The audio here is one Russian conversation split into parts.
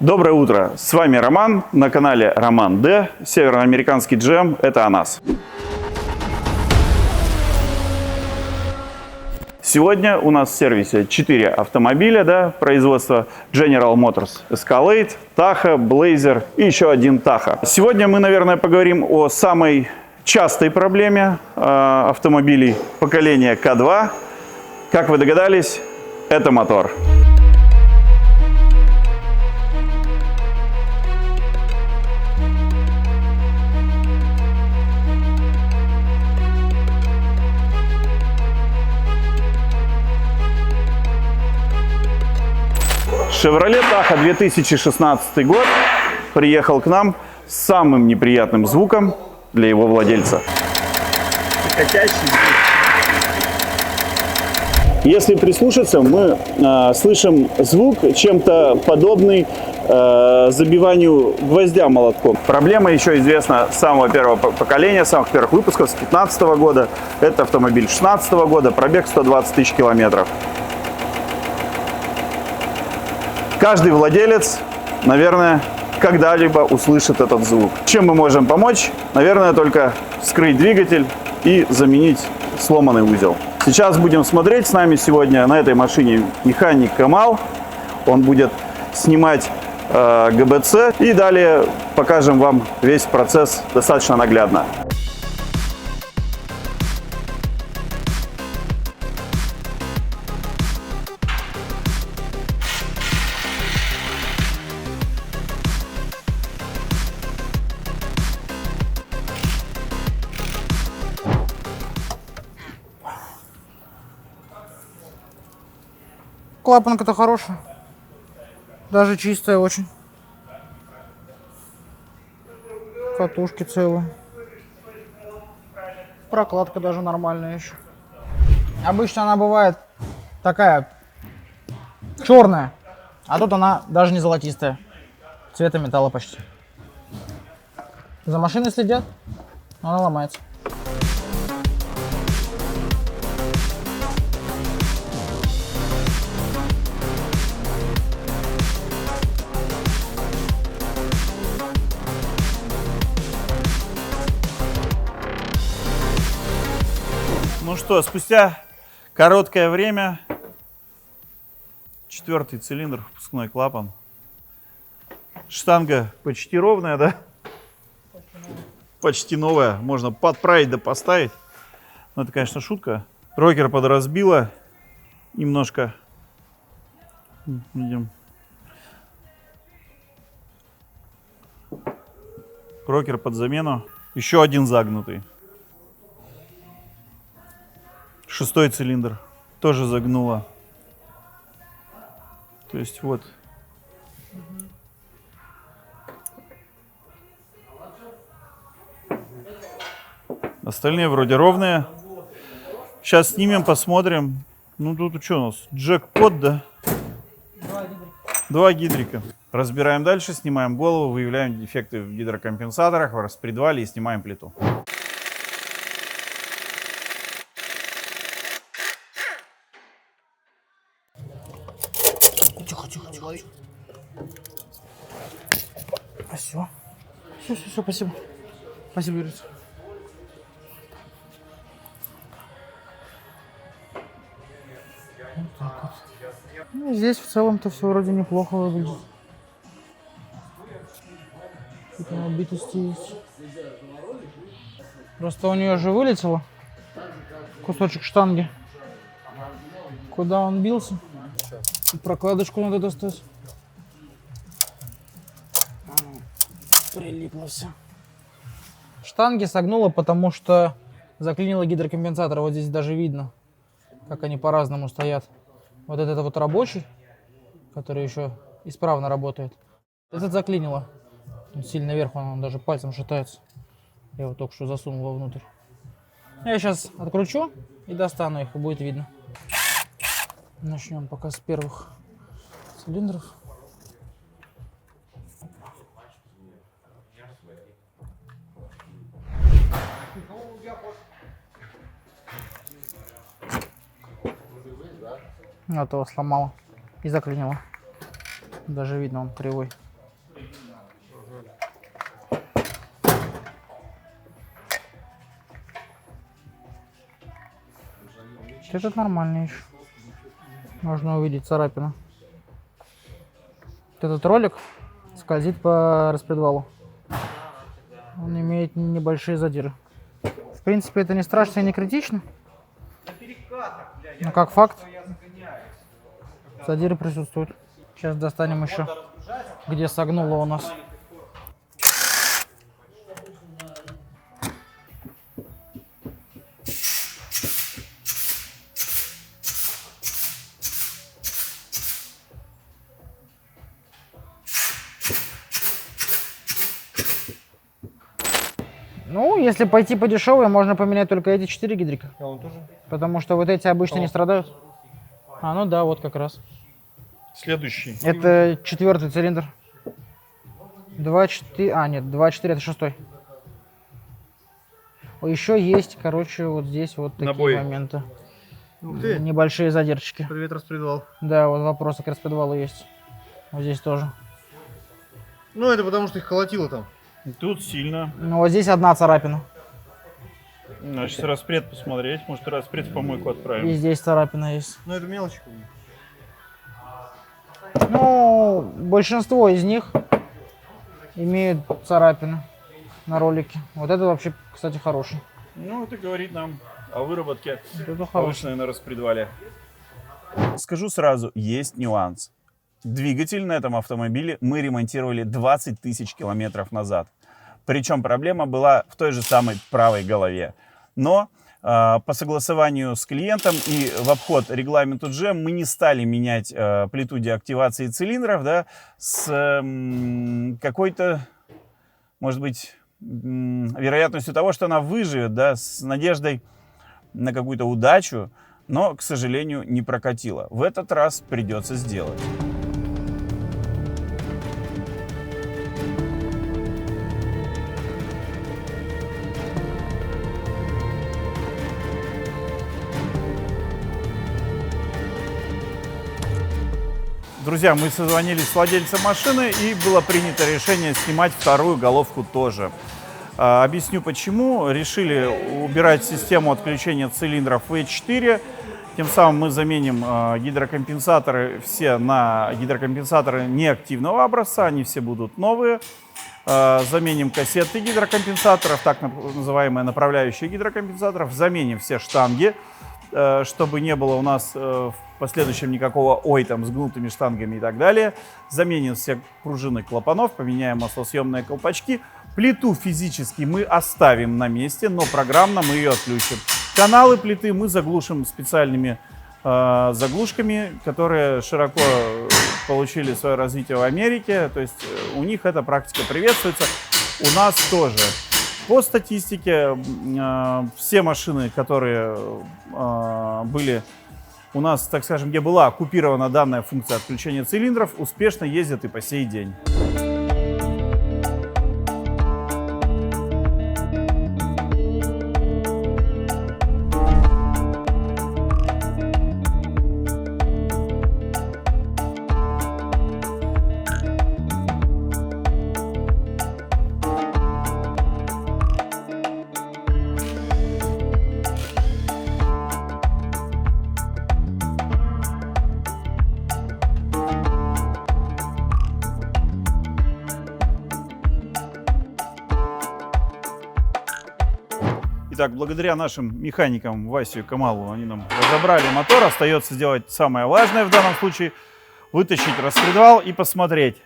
Доброе утро, с вами Роман, на канале Роман Д, североамериканский GM, это о нас. Сегодня у нас в сервисе 4 автомобиля, производства General Motors Escalade, Tahoe, Blazer и еще один Tahoe. Сегодня мы, наверное, поговорим о самой частой проблеме автомобилей поколения К2. Как вы догадались, это мотор. Chevrolet Tahoe 2016 год приехал к нам с самым неприятным звуком для его владельца. Если прислушаться, мы слышим звук чем-то подобный забиванию гвоздя молотком. Проблема еще известна с самого первого поколения, самых первых выпусков, с 2015 года. Это автомобиль 2016 года, пробег 120 тысяч километров. Каждый владелец, наверное, когда-либо услышит этот звук. Чем мы можем помочь? Наверное, только вскрыть двигатель и заменить сломанный узел. Сейчас будем смотреть. С нами сегодня на этой машине механик Камал. Он будет снимать ГБЦ. И далее покажем вам весь процесс достаточно наглядно. Клапанка-то хорошая, даже чистая очень. Катушки целые. Прокладка даже нормальная еще. Обычно она бывает такая черная, а тут она даже не золотистая. Цвета металла почти. За машиной следят, но она ломается. Ну что, спустя короткое время, 4-й цилиндр, впускной клапан. Штанга почти ровная, да? Почти новая. Можно подправить да поставить. Но это, конечно, шутка. Рокер подразбило. Немножко. Видим. Рокер под замену. Еще один загнутый. 6-й цилиндр тоже загнуло. То есть вот. Остальные вроде ровные. Сейчас снимем, посмотрим. Ну тут что у нас? Джекпот, да? 2 гидрика. Разбираем дальше, снимаем голову, выявляем дефекты в гидрокомпенсаторах, в распредвале и снимаем плиту. Тихо. Все. Все, спасибо. Спасибо, Юрий. Вот так вот. Ну, здесь в целом-то все вроде неплохо выглядит. Тут набитости есть. Просто у нее же вылетело кусочек штанги. Куда он бился? Прокладочку надо достать. Прилипло все. Штанги согнуло, потому что заклинило гидрокомпенсатор. Вот здесь даже видно, как они по-разному стоят. Вот этот вот рабочий, который еще исправно работает. Этот заклинило. Он сильно вверх, он даже пальцем шатается. Я его только что засунул вовнутрь. Я сейчас откручу и достану их, и будет видно. Начнем пока с первых цилиндров. Вот его сломало и заклинило. Даже видно, он кривой. Этот нормальный еще. Можно увидеть царапину. Вот этот ролик скользит по распредвалу. Он имеет небольшие задиры. В принципе, это не страшно и не критично. Но как факт, задиры присутствуют. Сейчас достанем еще, где согнуло у нас. Ну, если пойти по дешевой, можно поменять только эти 4 гидрика. А он тоже? Потому что вот эти обычно не страдают. А, ну да, вот как раз. Следующий. Это 4-й цилиндр. 2.4, а нет, 2.4 это 6-й. Еще есть, короче, вот здесь вот такие Набои. моменты. Ух ты. Небольшие задирчики. Привет, распредвал. Да, вот вопросы к распредвалу есть. Вот здесь тоже. Ну, это потому что их колотило там. Тут сильно. Ну, вот здесь одна царапина. Значит, распред посмотреть. Может, распред в помойку И отправим. здесь царапина есть. Ну, это мелочь. Ну, большинство из них имеют царапины на ролике. Вот это вообще, кстати, хороший. Ну, это говорит нам о выработке Вот это хороший. повышенной на распредвале. Скажу сразу, есть нюанс. Двигатель на этом автомобиле мы ремонтировали 20 тысяч километров назад. Причем проблема была в той же самой правой голове. Но по согласованию с клиентом и в обход регламенту GM мы не стали менять плиту деактивации цилиндров, да, с какой-то, может быть, вероятностью того, что она выживет, да, с надеждой на какую-то удачу, но, к сожалению, не прокатила. В этот раз придется сделать. Друзья, мы созвонились с владельцем машины, и было принято решение снимать вторую головку тоже. Объясню почему. Решили убирать систему отключения цилиндров V4. Тем самым мы заменим гидрокомпенсаторы все на гидрокомпенсаторы неактивного образца. Они все будут новые. Заменим кассеты гидрокомпенсаторов, так называемые направляющие гидрокомпенсаторов. Заменим все штанги, чтобы не было у нас в последующем никакого ой там с гнутыми штангами и так далее. Заменим все пружины клапанов, поменяем маслосъемные колпачки. Плиту физически мы оставим на месте, но программно мы ее отключим. Каналы плиты мы заглушим специальными заглушками, которые широко получили свое развитие в Америке. То есть у них эта практика приветствуется, у нас тоже. По статистике, все машины, которые были у нас, так скажем, где была оккупирована данная функция отключения цилиндров, успешно ездят и по сей день. Итак, благодаря нашим механикам Васю и Камалу, они нам разобрали мотор. Остается сделать самое важное в данном случае — вытащить распредвал и посмотреть.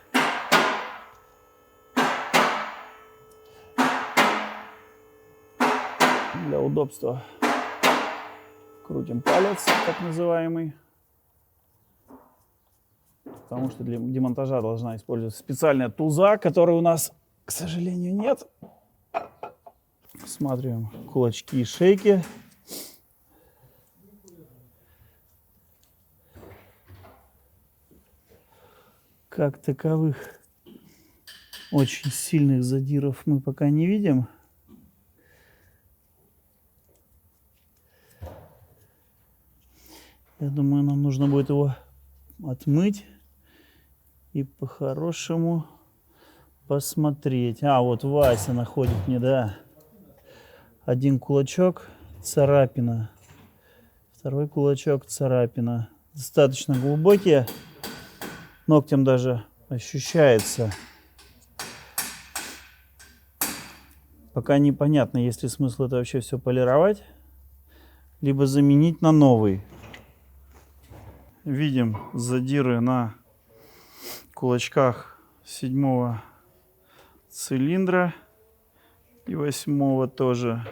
Для удобства крутим палец, так называемый. Потому что для демонтажа должна использоваться специальная туза, которой у нас, к сожалению, нет. Смотрим кулачки и шейки. Как таковых очень сильных задиров мы пока не видим. Я думаю, нам нужно будет его отмыть и по-хорошему посмотреть. А, вот Вася находит мне, да. Один кулачок, царапина. Второй кулачок, царапина. Достаточно глубокие. Ногтем даже ощущается. Пока непонятно, есть ли смысл это вообще все полировать, либо заменить на новый. Видим задиры на кулачках 7-го цилиндра и 8-го тоже.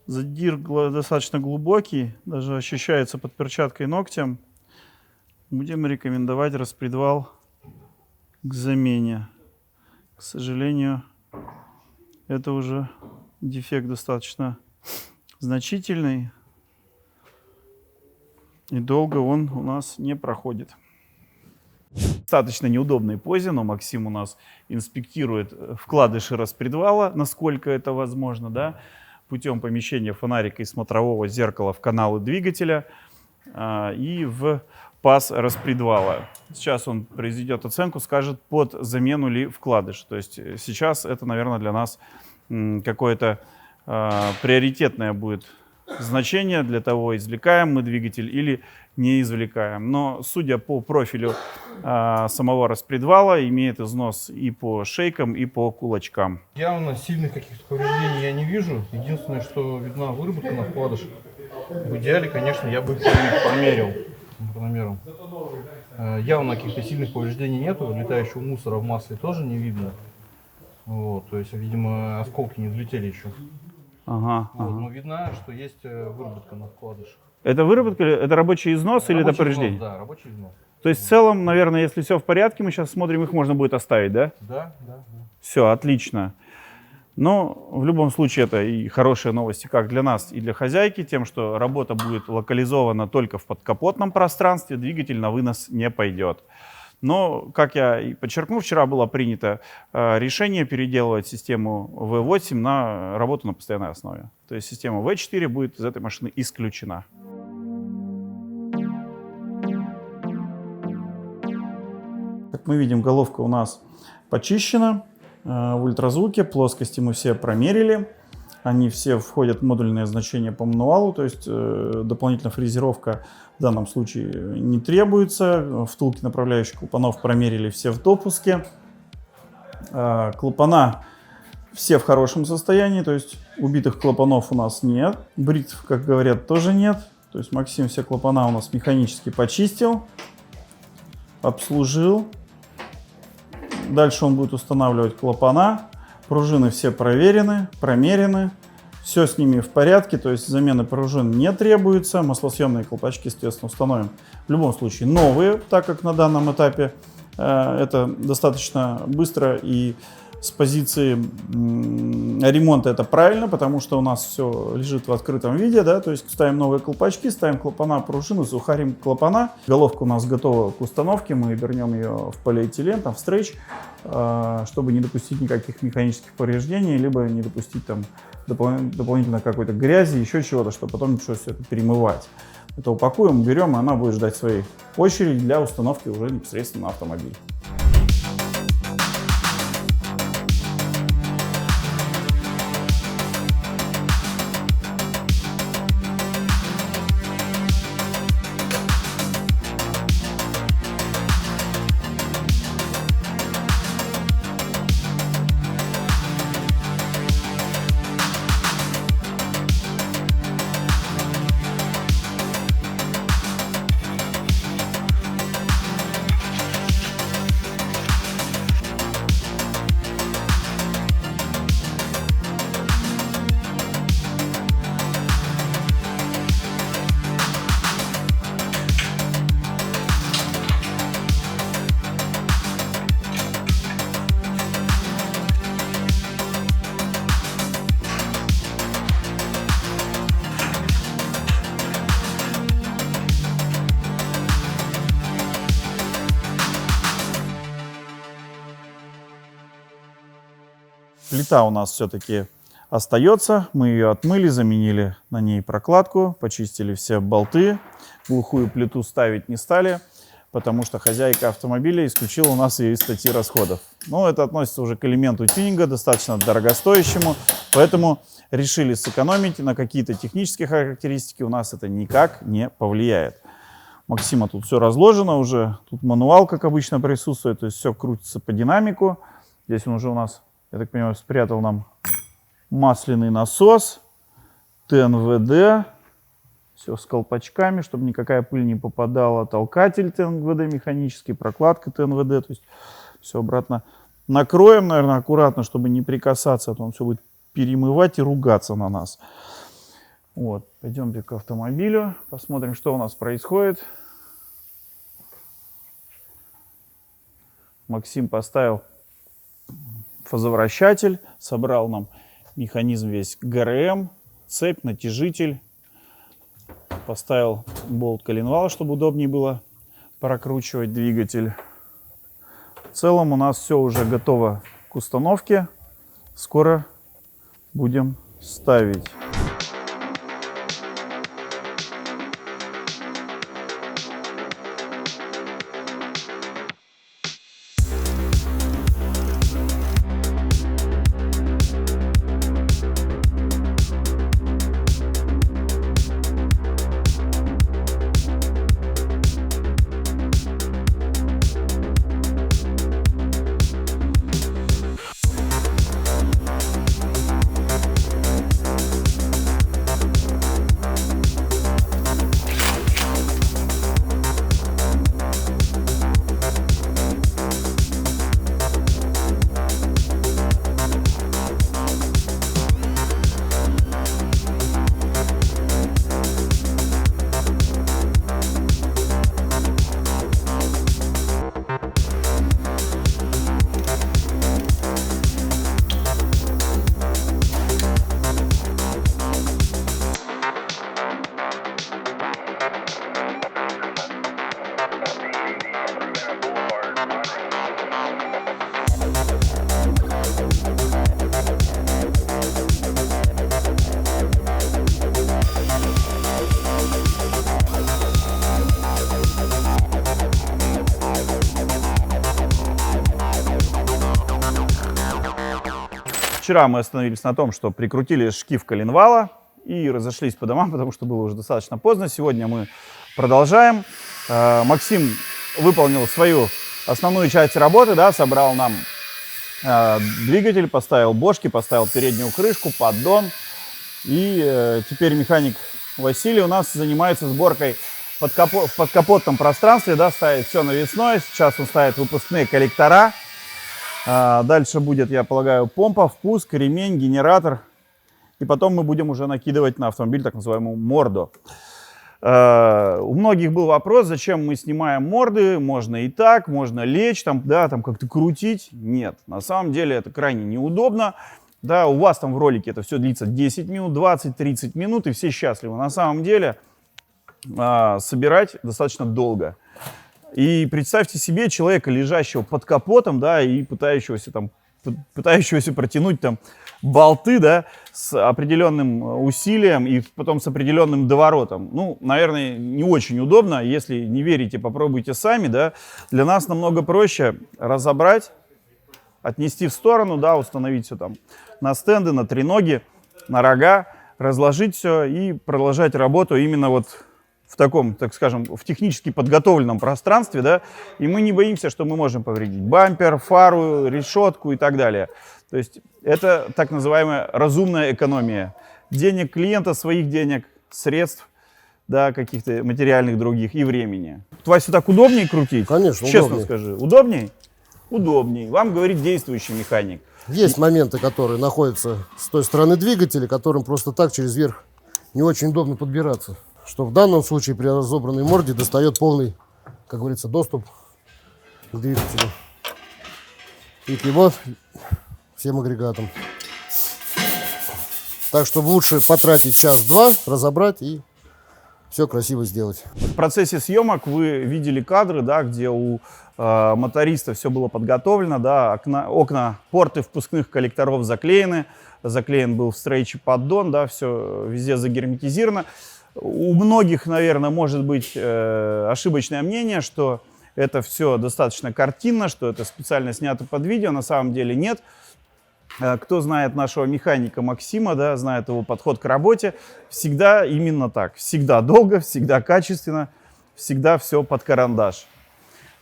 Задир достаточно глубокий, даже ощущается под перчаткой ногтем. Будем рекомендовать распредвал к замене. К сожалению, это уже дефект достаточно значительный. И долго он у нас не проходит. В достаточно неудобной позе, но Максим у нас инспектирует вкладыши распредвала, насколько это возможно, да, путем помещения фонарика и смотрового зеркала в каналы двигателя и в паз распредвала. Сейчас он произведет оценку, скажет, под замену ли вкладыш. То есть сейчас это, наверное, для нас какое-то приоритетное будет значение для того, извлекаем мы двигатель или не извлекаем. Но судя по профилю самого распредвала, имеет износ и по шейкам, и по кулачкам. Явно сильных каких-то повреждений я не вижу. Единственное, что видна выработка на вкладышах. В идеале, конечно, я бы их померил. Например, явно каких-то сильных повреждений нету. Летающего мусора в масле тоже не видно. Вот, то есть, видимо, осколки не взлетели еще. Ага, Вот, ага. но видно, что есть выработка на вкладышах. Это выработка, это рабочий износ или это Рабочий повреждение? износ, да, рабочий износ. То есть в целом, наверное, если все в порядке, мы сейчас смотрим, их можно будет оставить, да? Да, да, да. Все, отлично. Но в любом случае это и хорошие новости как для нас и для хозяйки, тем, что работа будет локализована только в подкапотном пространстве, двигатель на вынос не пойдет. Но, как я и подчеркнул, вчера было принято решение переделывать систему V8 на работу на постоянной основе. То есть система V4 будет из этой машины исключена. Как мы видим, головка у нас почищена в ультразвуке, плоскости мы все промерили. Они все входят в модульное значение по мануалу, то есть дополнительная фрезеровка в данном случае не требуется. Втулки направляющих клапанов промерили все в допуске. Клапана все в хорошем состоянии, то есть убитых клапанов у нас нет. Бритв, как говорят, тоже нет. То есть Максим все клапана у нас механически почистил, обслужил. Дальше он будет устанавливать клапана. Пружины все проверены, промерены. Все с ними в порядке, то есть замены пружин не требуется. Маслосъемные колпачки, естественно, установим в любом случае новые, так как на данном этапе это достаточно быстро и с позиции ремонта это правильно, потому что у нас все лежит в открытом виде, да, то есть ставим новые колпачки, ставим клапана, пружины, сухарим клапана. Головка у нас готова к установке, мы вернем ее в полиэтилен, там, в стрейч, чтобы не допустить никаких механических повреждений, либо не допустить там дополнительно какой-то грязи, еще чего-то, чтобы потом ничего все это перемывать. Это упакуем, берем, и она будет ждать своей очереди для установки уже непосредственно на автомобиль. Плита у нас все-таки остается. Мы ее отмыли, заменили на ней прокладку, почистили все болты. Глухую плиту ставить не стали, потому что хозяйка автомобиля исключила у нас ее из статьи расходов. Но это относится уже к элементу тюнинга, достаточно дорогостоящему, поэтому решили сэкономить на какие-то технические характеристики, у нас это никак не повлияет. Максима тут все разложено уже, тут мануал, как обычно, присутствует, то есть все крутится по динамику. Здесь он уже у нас, я так понимаю, спрятал нам масляный насос, ТНВД, все с колпачками, чтобы никакая пыль не попадала, толкатель ТНВД механический, прокладка ТНВД, то есть все обратно накроем, наверное, аккуратно, чтобы не прикасаться, а то он все будет перемывать и ругаться на нас. Вот, пойдемте к автомобилю, посмотрим, что у нас происходит. Максим поставил фазовращатель, собрал нам механизм весь ГРМ, цепь, натяжитель, поставил болт коленвала, чтобы удобнее было прокручивать двигатель. В целом у нас все уже готово к установке, скоро будем ставить. Вчера мы остановились на том, что прикрутили шкив коленвала и разошлись по домам, потому что было уже достаточно поздно. Сегодня мы продолжаем. Максим выполнил свою основную часть работы, да, собрал нам двигатель, поставил бошки, поставил переднюю крышку, поддон. И теперь механик Василий у нас занимается сборкой в подкапотном пространстве, да, ставит все навесное. Сейчас он ставит выпускные коллектора. Дальше будет, я полагаю, помпа, впуск, ремень, генератор. И потом мы будем уже накидывать на автомобиль так называемую морду. У многих был вопрос, зачем мы снимаем морды. Можно и так, можно лечь, там, да, там как-то крутить. Нет, на самом деле это крайне неудобно. Да, у вас там в ролике это все длится 10 минут, 20-30 минут, и все счастливы. На самом деле собирать достаточно долго. И представьте себе человека, лежащего под капотом, да, и пытающегося протянуть там болты, да, с определенным усилием и потом с определенным доворотом. Ну, наверное, не очень удобно. Если не верите, попробуйте сами, да. Для нас намного проще разобрать, отнести в сторону, да, установить все там на стенды, на треноги, на рога, разложить все и продолжать работу именно вот в таком, так скажем, в технически подготовленном пространстве, да, и мы не боимся, что мы можем повредить бампер, фару, решетку и так далее. То есть это так называемая разумная экономия денег клиента, своих денег, средств, да, каких-то материальных других и времени. Вася, так удобнее крутить? Конечно, честно удобнее. скажи. Удобней? Удобней. Вам говорит действующий механик. Есть моменты, которые находятся с той стороны двигателя, которым просто так через верх не очень удобно подбираться. Что в данном случае при разобранной морде достает полный, как говорится, доступ к двигателю и к его всем агрегатам. Так что лучше потратить час-два, разобрать и все красиво сделать. В процессе съемок вы видели кадры, да, где у моториста все было подготовлено, да, окна, порты впускных коллекторов заклеены, заклеен был встречи поддон, да, все везде загерметизировано. У многих, наверное, может быть ошибочное мнение, что это все достаточно картинно, что это специально снято под видео. На самом деле нет. Кто знает нашего механика Максима, да, знает его подход к работе, всегда именно так. Всегда долго, всегда качественно, всегда все под карандаш.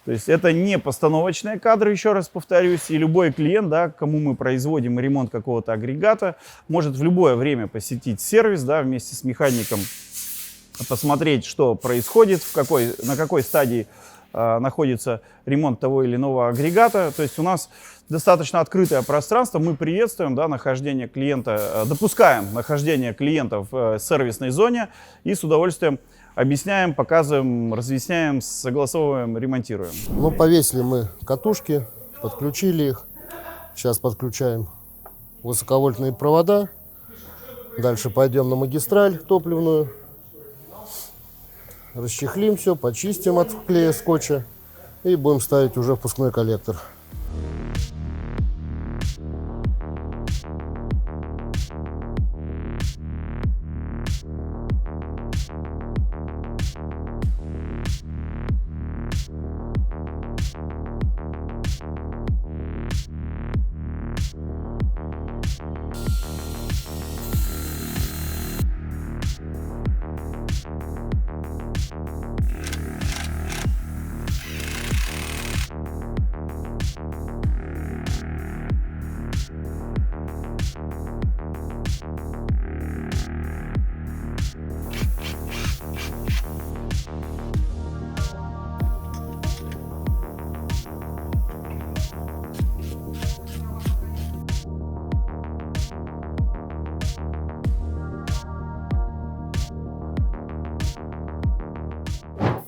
То есть это не постановочные кадры, еще раз повторюсь, и любой клиент, да, кому мы производим ремонт какого-то агрегата, может в любое время посетить сервис, да, вместе с механиком, посмотреть, что происходит, на какой стадии находится ремонт того или иного агрегата. То есть у нас достаточно открытое пространство, мы приветствуем, да, нахождение клиента, допускаем нахождение клиента в сервисной зоне и с удовольствием объясняем, показываем, разъясняем, согласовываем, ремонтируем. Ну, повесили мы катушки, подключили их. Сейчас подключаем высоковольтные провода. Дальше пойдем на магистраль топливную. Расчехлим все, почистим от клея скотча и будем ставить уже впускной коллектор.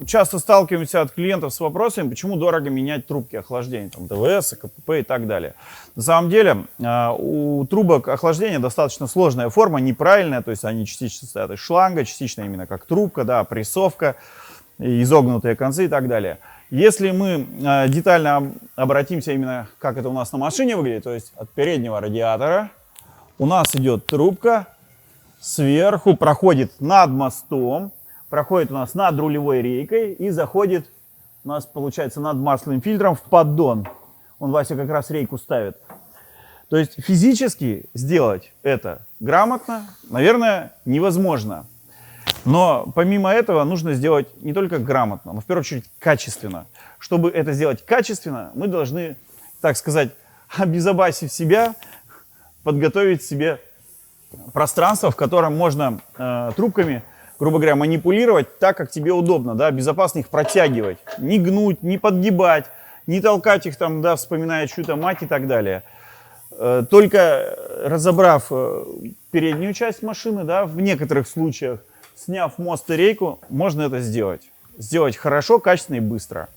Часто сталкиваемся от клиентов с вопросами, почему дорого менять трубки охлаждения, там, ДВС, КПП и так далее. На самом деле у трубок охлаждения достаточно сложная форма, неправильная, то есть они частично стоят из шланга, частично именно как трубка, да, прессовка, изогнутые концы и так далее. Если мы детально обратимся именно, как это у нас на машине выглядит, то есть от переднего радиатора у нас идет трубка, сверху проходит над мостом, проходит у нас над рулевой рейкой и заходит у нас, получается, над масляным фильтром в поддон. Он, Вася, как раз рейку ставит. То есть физически сделать это грамотно, наверное, невозможно. Но помимо этого нужно сделать не только грамотно, но в первую очередь качественно. Чтобы это сделать качественно, мы должны, так сказать, обезопасив себя, подготовить себе пространство, в котором можно трубками, грубо говоря, манипулировать так, как тебе удобно, да, безопасно их протягивать, не гнуть, не подгибать, не толкать их там, да, вспоминая чью-то мать и так далее. Только разобрав переднюю часть машины, да, в некоторых случаях, сняв мост и рейку, можно это сделать. Сделать хорошо, качественно и быстро.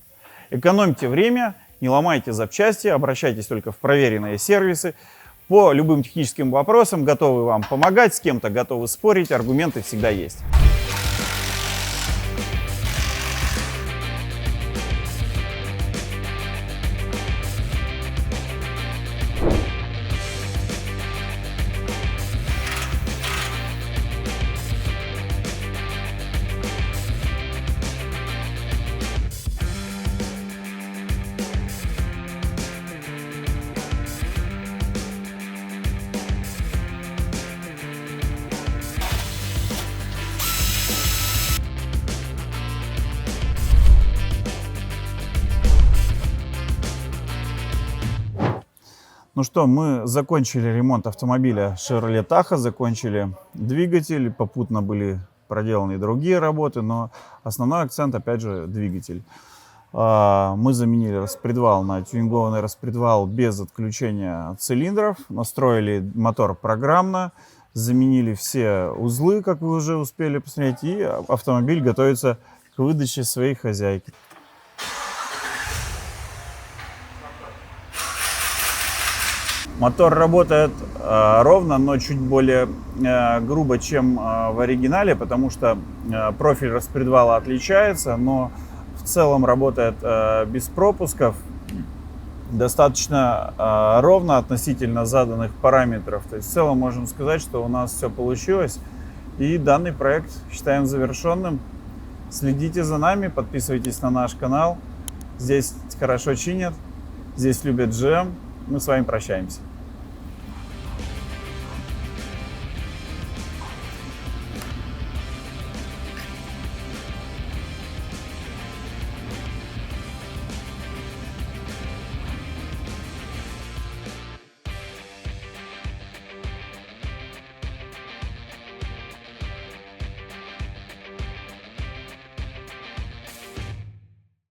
Экономьте время, не ломайте запчасти, обращайтесь только в проверенные сервисы. По любым техническим вопросам готовы вам помогать, с кем-то готовы спорить, аргументы всегда есть. Ну что, мы закончили ремонт автомобиля Chevrolet Tahoe, закончили двигатель, попутно были проделаны и другие работы, но основной акцент, опять же, двигатель. Мы заменили распредвал на тюнингованный распредвал без отключения цилиндров, настроили мотор программно, заменили все узлы, как вы уже успели посмотреть, и автомобиль готовится к выдаче своей хозяйки. Мотор работает ровно, но чуть более грубо, чем в оригинале, потому что профиль распредвала отличается, но в целом работает без пропусков, достаточно ровно относительно заданных параметров. То есть в целом можем сказать, что у нас все получилось, и данный проект считаем завершенным. Следите за нами, подписывайтесь на наш канал, Здесь хорошо чинят, здесь любят GM. Мы с вами прощаемся.